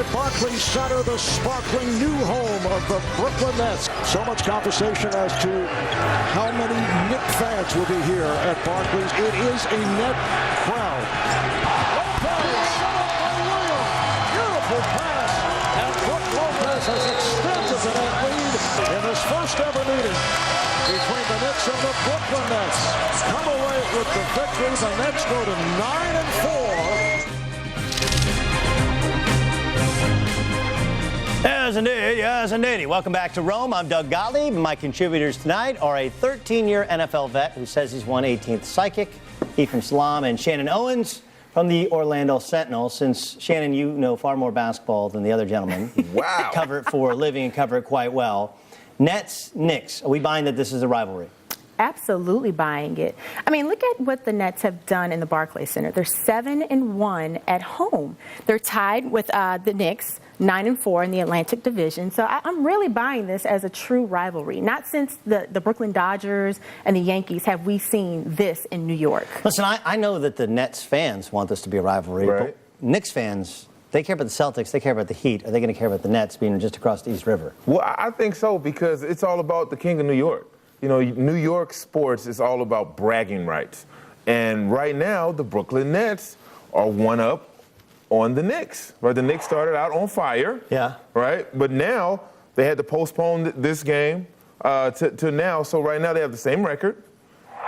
at Barclays Center, the sparkling new home of the Brooklyn Nets. So much conversation as to how many Knick fans will be here at Barclays. It is a Net crowd. Lopez set up by Williams. Beautiful pass. And Brook Lopez has extended the net lead in this first ever meeting between the Knicks and the Brooklyn Nets. Come away with the victory. The Nets go to 9-4. Yes, indeed. Welcome back to Rome. I'm Doug Gottlieb, and my contributors tonight are a 13-year NFL vet who says he's won 18th psychic, Ephraim Salaam, and Shannon Owens from the Orlando Sentinel. Since, Shannon, you know far more basketball than the other gentlemen. Wow. Cover it for a living and cover it quite well. Nets, Knicks. Are we buying that this is a rivalry? Absolutely buying it. I mean, look at what the Nets have done in the Barclays Center. They're 7-1 at home. They're tied with the Knicks, 9-4 in the Atlantic Division. So I'm really buying this as a true rivalry. Not since the Brooklyn Dodgers and the Yankees have we seen this in New York. Listen, I know that the Nets fans want this to be a rivalry, right. But Knicks fans, they care about the Celtics, they care about the Heat. Are they going to care about the Nets being just across the East River? Well, I think so, because it's all about the King of New York. You know, New York sports is all about bragging rights. And right now, the Brooklyn Nets are one up on the Knicks. Right? The Knicks started out on fire. Yeah. Right? But now they had to postpone this game to now. So right now they have the same record.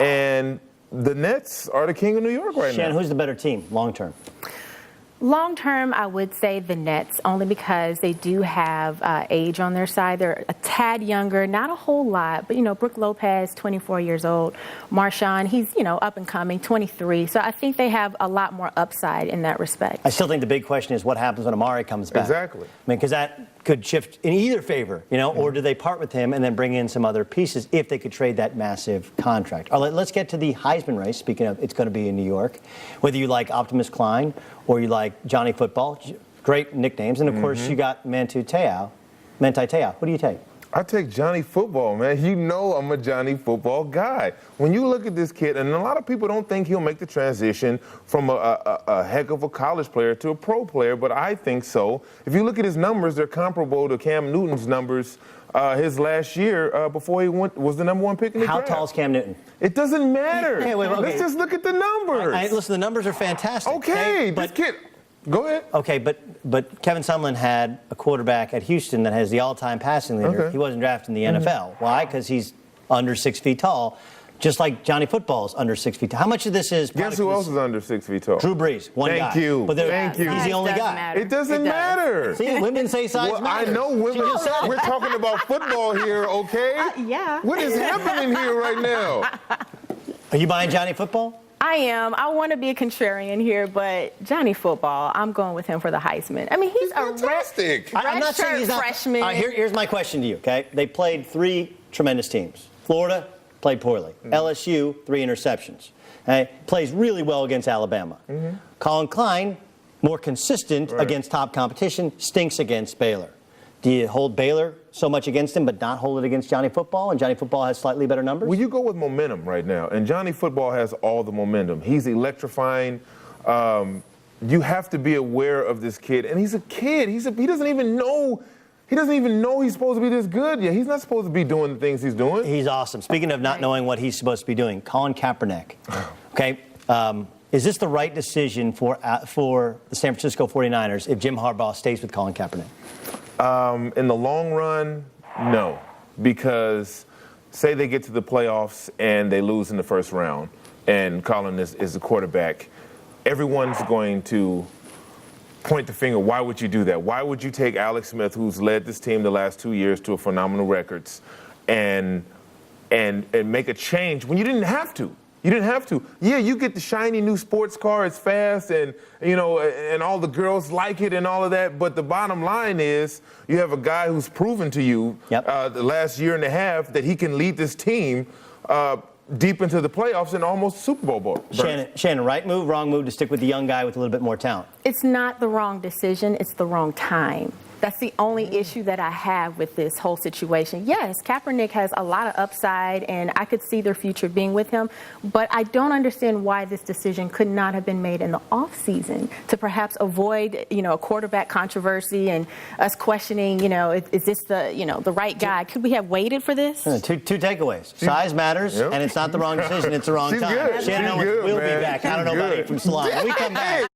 And the Nets are the King of New York right now. Shannon, who's the better team long term? Long term, I would say the Nets, only because they do have age on their side. They're a tad younger, not a whole lot, but, you know, Brook Lopez, 24 years old. Marshawn, he's, you know, up and coming, 23. So I think they have a lot more upside in that respect. I still think the big question is what happens when Amari comes back. Exactly. I mean, because that could shift in either favor, you know, or do they part with him and then bring in some other pieces if they could trade that massive contract? All right, let's get to the Heisman race. Speaking of, it's going to be in New York. Whether you like Optimus Klein or you like Johnny Football, great nicknames. And, of course, you got Manti Te'o. Who do you take? I take Johnny Football, man. You know I'm a Johnny Football guy. When you look at this kid, and a lot of people don't think he'll make the transition from a heck of a college player to a pro player, but I think so. If you look at his numbers, they're comparable to Cam Newton's numbers his last year before he was the number one pick in the draft. How tall is Cam Newton? It doesn't matter. Okay, wait, okay. Let's just look at the numbers. Listen, the numbers are fantastic. Okay, but this kid. Go ahead. Okay, but Kevin Sumlin had a quarterback at Houston that has the all-time passing leader. Okay. He wasn't drafted in the NFL. Why? Because he's under 6 feet tall, just like Johnny Football is under 6 feet tall. How much of this is? Guess who else is under 6 feet tall? Drew Brees, one guy. Thank you. But Thank you. He's the only guy. Matter. It doesn't matter. See, women say size Well, matters. I know women. We're talking about football here, okay? Yeah. What is happening here right now? Are you buying Johnny Football? I am. I want to be a contrarian here, but Johnny Football, I'm going with him for the Heisman. I mean, he's a fantastic. I'm not saying he's not freshman. All right, here's my question to you, okay? They played 3 tremendous teams. Florida played poorly. LSU, 3 interceptions. Okay? Plays really well against Alabama. Colin Klein, more consistent against top competition, stinks against Baylor. Do you hold Baylor so much against him but not hold it against Johnny Football, and Johnny Football has slightly better numbers? Well, you go with momentum right now, and Johnny Football has all the momentum. He's electrifying. You have to be aware of this kid, and he's a kid. He doesn't even know. He doesn't even know he's supposed to be this good yet. He's not supposed to be doing the things he's doing. He's awesome. Speaking of not knowing what he's supposed to be doing, Colin Kaepernick. Okay, is this the right decision for the San Francisco 49ers if Jim Harbaugh stays with Colin Kaepernick? In the long run, no. Because say they get to the playoffs and they lose in the first round and Colin is the quarterback, everyone's going to point the finger. Why would you do that? Why would you take Alex Smith, who's led this team the last 2 years to a phenomenal records, and make a change when you didn't have to? You didn't have to. Yeah, you get the shiny new sports car, it's fast, and you know, and all the girls like it and all of that. But the bottom line is, you have a guy who's proven to you the last year and a half that he can lead this team deep into the playoffs and almost Super Bowl. Shannon, right move, wrong move to stick with the young guy with a little bit more talent? It's not the wrong decision. It's the wrong time. That's the only issue that I have with this whole situation. Yes, Kaepernick has a lot of upside, and I could see their future being with him, but I don't understand why this decision could not have been made in the offseason to perhaps avoid, a quarterback controversy and us questioning, is this the right guy? Could we have waited for this? Two takeaways. Size matters, and it's not the wrong decision. It's the wrong time. Good. Shannon Owens will be back. I don't know about Ephraim Salaam. When we come back.